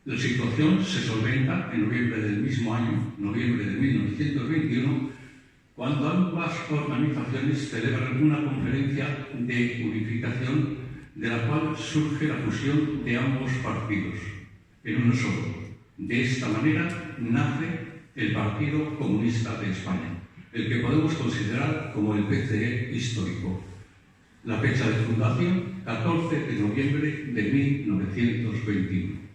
La situación se solventa en noviembre del mismo año, noviembre de 1921, cuando ambas organizaciones celebran una conferencia de unificación de la cual surge la fusión de ambos partidos en uno solo. De esta manera nace el Partido Comunista de España, el que podemos considerar como el PCE histórico. La fecha de fundación, 14 de noviembre de 1921.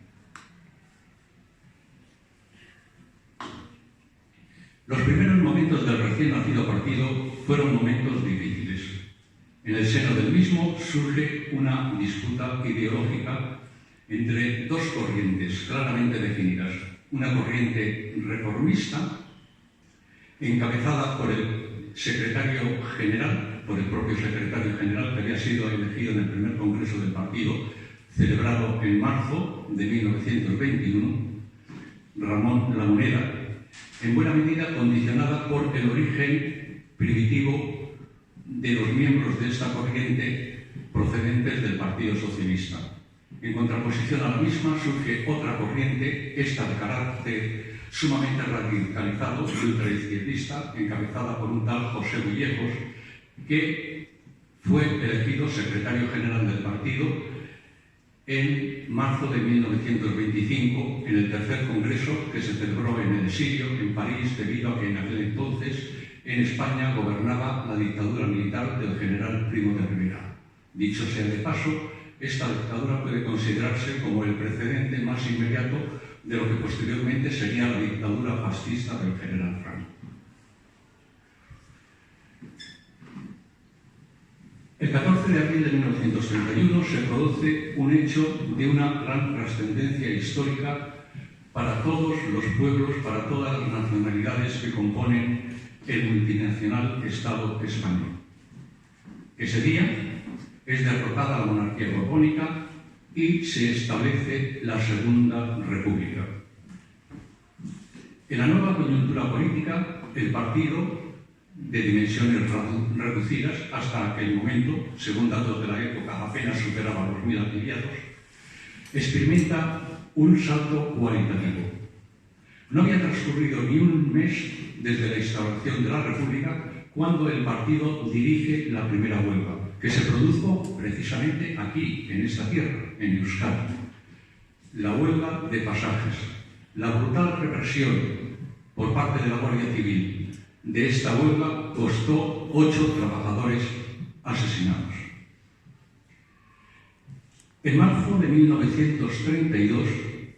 Los primeros momentos del recién nacido partido fueron momentos difíciles. En el seno del mismo surge una disputa ideológica entre dos corrientes claramente definidas. Una corriente reformista, encabezada por el secretario general, por el propio secretario general que había sido elegido en el primer congreso del partido, celebrado en marzo de 1921, Ramón La Moneda, en buena medida condicionada por el origen primitivo de los miembros de esta corriente procedentes del Partido Socialista. En contraposición a la misma surge otra corriente, esta de carácter sumamente radicalizado y ultraizquierdista, encabezada por un tal José Villejos, que fue elegido secretario general del partido en marzo de 1925, en el tercer congreso que se celebró en el exilio, en París, debido a que en aquel entonces en España gobernaba la dictadura militar del general Primo de Rivera. Dicho sea de paso, esta dictadura puede considerarse como el precedente más inmediato de lo que posteriormente sería la dictadura fascista del general Franco. El 14 de abril de 1931 se produce un hecho de una gran trascendencia histórica para todos los pueblos, para todas las nacionalidades que componen el multinacional Estado español. Ese día es derrotada la monarquía borbónica y se establece la Segunda República. En la nueva coyuntura política, el partido, de dimensiones reducidas hasta aquel momento, según datos de la época apenas superaba los 1000 afiliados, experimenta un salto cualitativo. No había transcurrido ni un mes desde la instauración de la República cuando el partido dirige la primera huelga, que se produjo precisamente aquí, en esta tierra, en Euskadi. La huelga de pasajes. La brutal represión por parte de la Guardia Civil de esta huelga costó 8 trabajadores asesinados. En marzo de 1932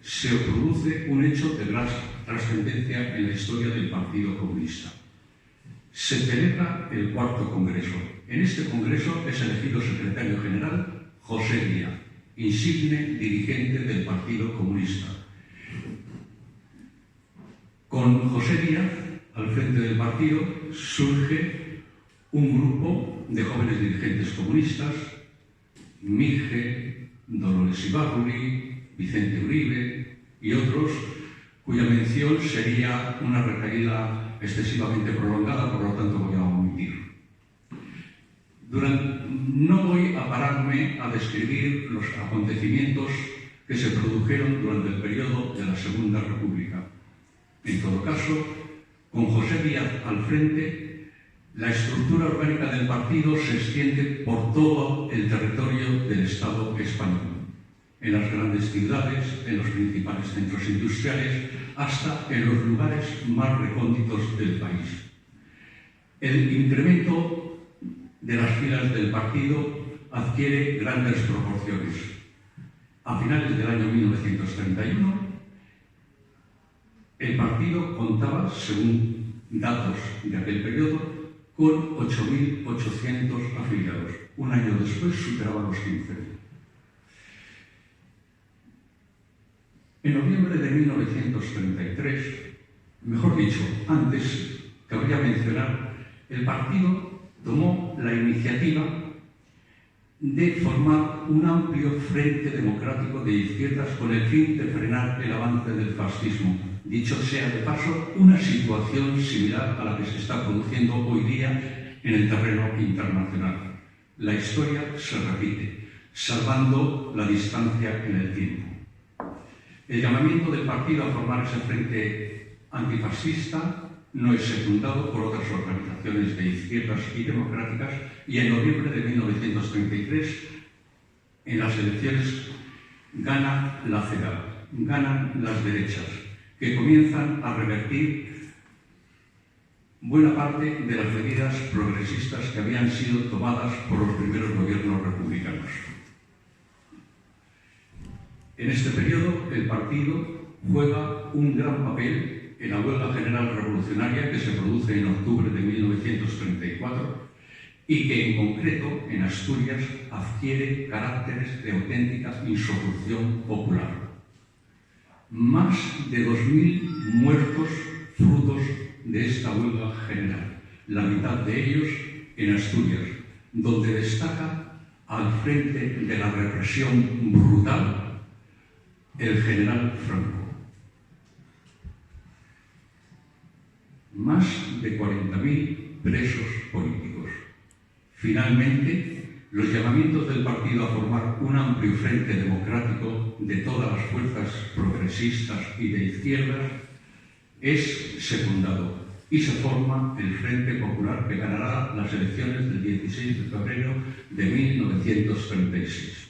se produce un hecho de gran trascendencia en la historia del Partido Comunista. Se celebra el cuarto congreso. En este congreso es elegido secretario general José Díaz, insigne dirigente del Partido Comunista. Con José Díaz al frente del partido surge un grupo de jóvenes dirigentes comunistas, Mige, Dolores Ibárruri, Vicente Uribe y otros, cuya mención sería una recaída excesivamente prolongada, por lo tanto voy a omitir. No voy a pararme a describir los acontecimientos que se produjeron durante el periodo de la Segunda República. En todo caso, con José Díaz al frente, la estructura orgánica del partido se extiende por todo el territorio del Estado español, en las grandes ciudades, en los principales centros industriales, hasta en los lugares más recónditos del país. El incremento de las filas del partido adquiere grandes proporciones. A finales del año 1931, el partido contaba, según datos de aquel periodo, con 8.800 afiliados. Un año después superaba los 15.000. En noviembre de 1933, mejor dicho, antes, cabría mencionar, el partido tomó la iniciativa de formar un amplio frente democrático de izquierdas con el fin de frenar el avance del fascismo. Dicho sea de paso, una situación similar a la que se está produciendo hoy día en el terreno internacional. La historia se repite, salvando la distancia en el tiempo. El llamamiento del partido a formar ese frente antifascista no es secundado por otras organizaciones de izquierdas y democráticas, y en noviembre de 1933, en las elecciones, gana la CEDA, ganan las derechas, que comienzan a revertir buena parte de las medidas progresistas que habían sido tomadas por los primeros gobiernos republicanos. En este periodo, el partido juega un gran papel en la huelga general revolucionaria que se produce en octubre de 1934 y que, en concreto, en Asturias, adquiere caracteres de auténtica insurrección popular. Más de 2.000 muertos frutos de esta huelga general, la mitad de ellos en Asturias, donde destaca al frente de la represión brutal el general Franco. Más de 40.000 presos políticos. Finalmente, los llamamientos del partido a formar un amplio frente democrático de todas las fuerzas progresistas y de izquierdas es secundado y se forma el Frente Popular, que ganará las elecciones del 16 de febrero de 1936.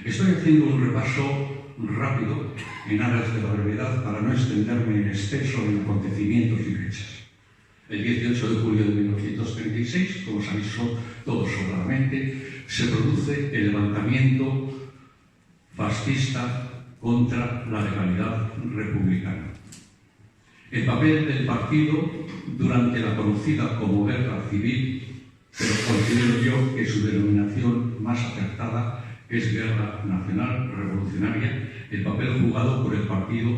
Estoy haciendo un repaso rápido en aras de la brevedad para no extenderme en exceso en acontecimientos y fechas. El 18 de julio de 1936, como sabéis todos sobradamente, se produce el levantamiento fascista contra la legalidad republicana. El papel del partido durante la conocida como Guerra Civil, pero considero yo que su denominación más acertada es Guerra Nacional Revolucionaria, el papel jugado por el partido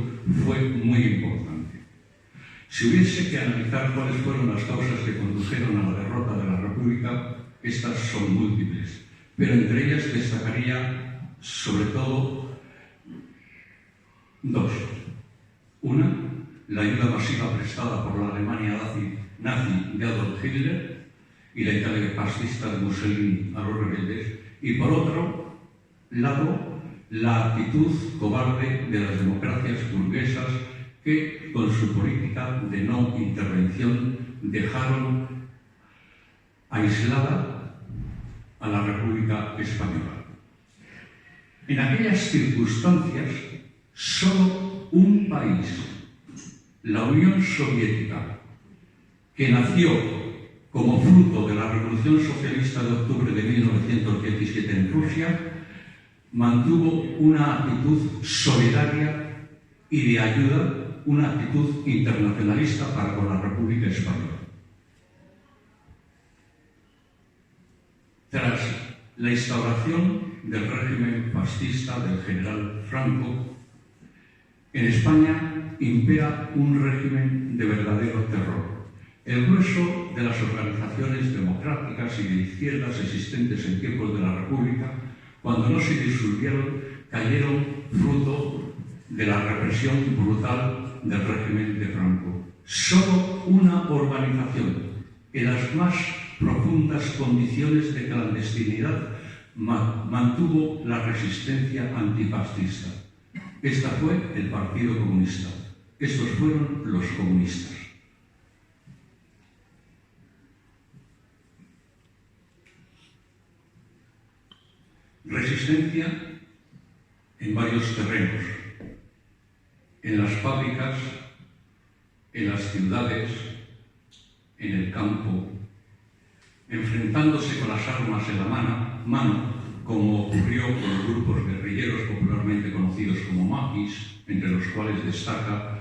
fue muy importante. Si hubiese que analizar cuáles fueron las causas que condujeron a la derrota de la República, estas son múltiples, pero entre ellas destacaría sobre todo dos. Una, la ayuda masiva prestada por la Alemania nazi de Adolf Hitler y la Italia fascista de Mussolini a los rebeldes, y por otro lado, la actitud cobarde de las democracias burguesas que, con su política de no intervención, dejaron aislada a la República Española. En aquellas circunstancias, solo un país, la Unión Soviética, que nació como fruto de la Revolución Socialista de octubre de 1917 en Rusia, mantuvo una actitud solidaria y de ayuda, una actitud internacionalista para con la República Española. Tras la instauración del régimen fascista del general Franco, en España impera un régimen de verdadero terror. El grueso de las organizaciones democráticas y de izquierdas existentes en tiempos de la República, cuando no se disolvieron, cayeron fruto de la represión brutal del régimen de Franco. Solo una organización, en las más profundas condiciones de clandestinidad, mantuvo la resistencia antifascista. Esta fue el Partido Comunista. Estos fueron los comunistas. Resistencia en varios terrenos, en las fábricas, en las ciudades, en el campo, enfrentándose con las armas en la mano, como ocurrió con los grupos guerrilleros popularmente conocidos como maquis, entre los cuales destaca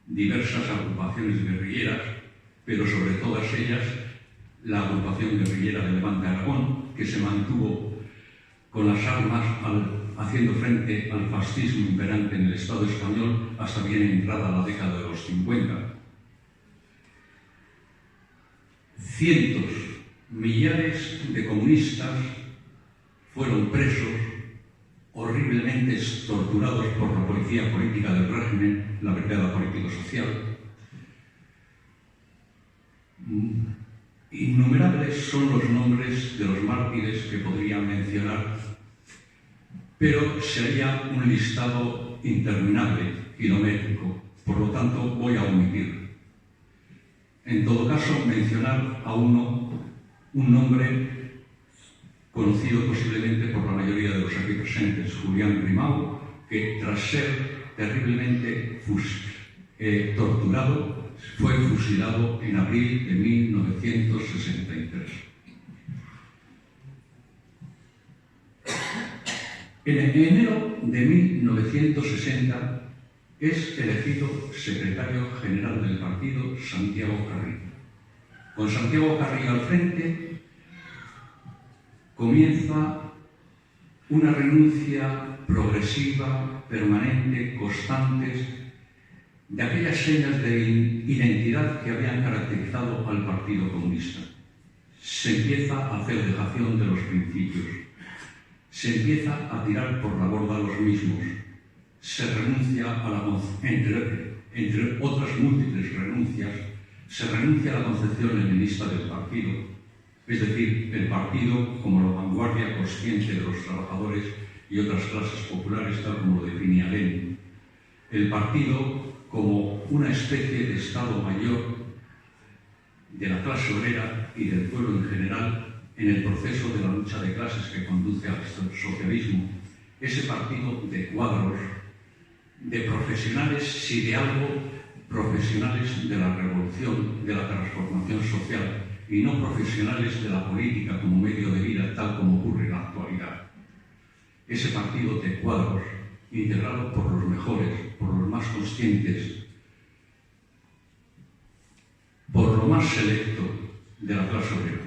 diversas agrupaciones guerrilleras, pero sobre todas ellas la agrupación guerrillera de Levante Aragón, que se mantuvo con las armas haciendo frente al fascismo imperante en el Estado español hasta bien entrada la década de los 50. Cientos, millares de comunistas fueron presos, horriblemente torturados por la policía política del régimen, la Brigada Político-Social. Innumerables son los nombres de los mártires que podría mencionar, pero sería un listado interminable, kilométrico, por lo tanto voy a omitir. En todo caso, mencionar a un nombre conocido posiblemente por la mayoría de los aquí presentes, Julián Grimau, que tras ser terriblemente torturado, fue fusilado en abril de 1963. En enero de 1960 es elegido secretario general del partido Santiago Carrillo. Con Santiago Carrillo al frente comienza una renuncia progresiva, permanente, constante, de aquellas señas de identidad que habían caracterizado al Partido Comunista. Se empieza a hacer dejación de los principios, se empieza a tirar por la borda los mismos, se renuncia a la entre otras múltiples renuncias, se renuncia a la concepción leninista del partido, es decir, el partido como la vanguardia consciente de los trabajadores y otras clases populares, tal como lo definía Lenin. El partido como una especie de Estado Mayor de la clase obrera y del pueblo en general en el proceso de la lucha de clases que conduce al socialismo. Ese partido de cuadros, de profesionales, si de algo, profesionales de la revolución, de la transformación social, y no profesionales de la política como medio de vida, tal como ocurre en la actualidad. Ese partido de cuadros, integrado por los mejores, por los más conscientes, por lo más selecto de la clase obrera.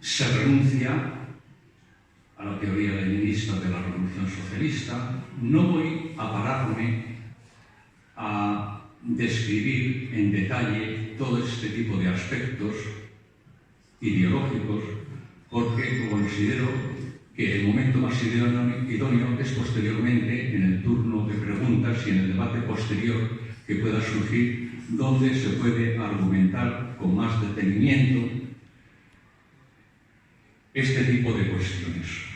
Se renuncia a la teoría leninista de la revolución socialista. No voy a pararme a describir en detalle todo este tipo de aspectos ideológicos, porque considero que el momento más idóneo es posteriormente en el turno de preguntas y en el debate posterior que pueda surgir, donde se puede argumentar con más detenimiento este tipo de cuestiones.